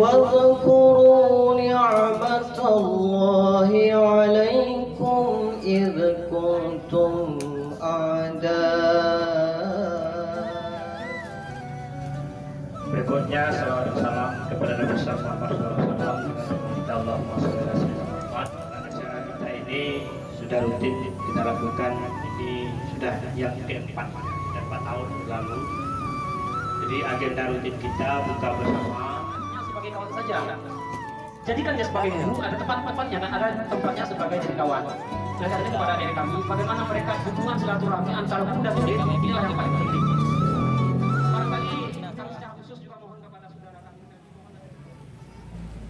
واذكروا نعمة الله عليكم إذ كنتم أعداء. Berikutnya salawat dan salam kepada Nabi Muhammad SAW. Kita Allahumma sholli ala sayyidina Muhammad. Acara kita ini sudah rutin kita lakukan, ini sudah yang keempat dan 4 tahun lalu. Jadi agenda rutin kita buka bersama sebagai kawan saja. Jadikan dia sebagai guru, ada tempat-tempatnya dan ada tempatnya sebagai jadi kawan. Oleh karena itu kepada adik kami, bagaimana mereka hubungan silaturahmi antara guru dan murid, inilah yang paling penting. Barangkali kami secara khusus juga mohon kepada saudara kami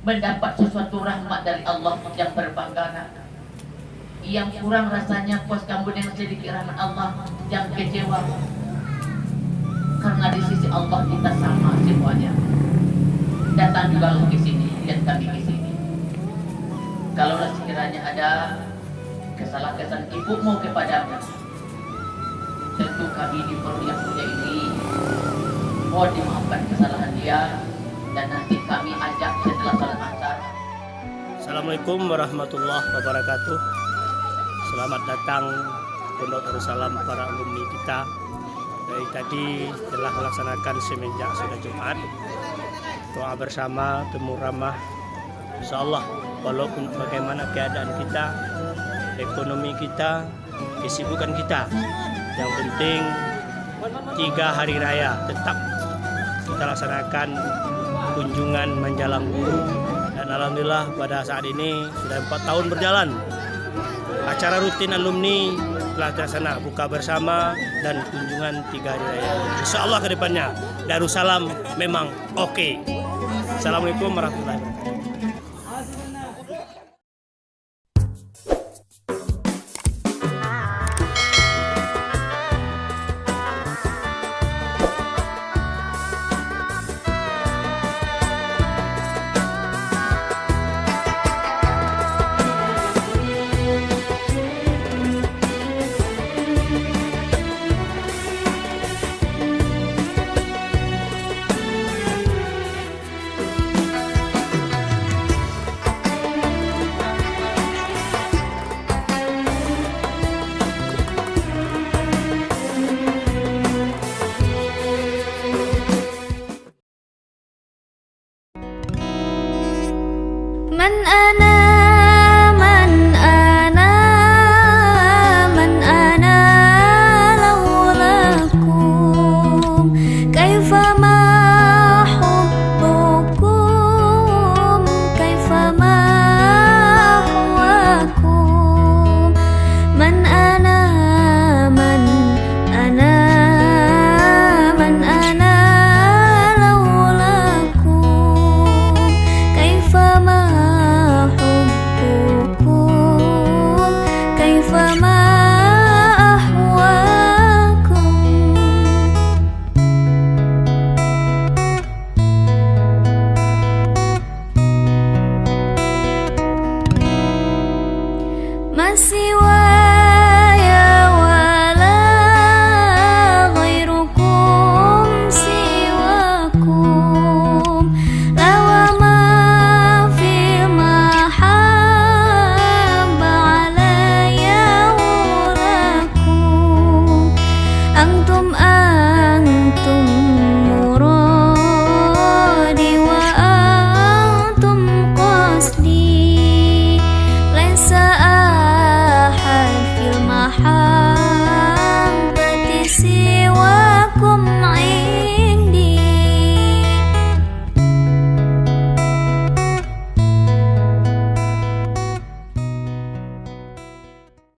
mendapat sesuatu rahmat dari Allah yang berbangga. Yang kurang rasanya puas kamu dengan sedikit rahmat Allah, yang kecewa karena di sisi Allah kita sama semuanya. Datang juga ke sini, lihat kami ke sini. Kalau sekiranya ada kesalahan ibumu kepadamu, tentu kami di forum yang mulia ini mohon dimaafkan kesalahan dia, dan nanti kami ajak setelah salat asar. Assalamualaikum warahmatullahi wabarakatuh. Selamat datang Pondok Darussalam para alumni kita. Dari tadi telah melaksanakan semenjak sudah Jumat, doa bersama, temu ramah. Insyaallah walaupun bagaimana keadaan kita, ekonomi kita, kesibukan kita, yang penting 3 hari raya tetap kita laksanakan kunjungan menjalang guru. Dan alhamdulillah pada saat ini sudah 4 tahun berjalan. Acara rutin alumni telah terlaksana, buka bersama dan kunjungan 3 hari raya. Insya Allah ke depannya Darussalam memang oke. Assalamualaikum warahmatullahi wabarakatuh.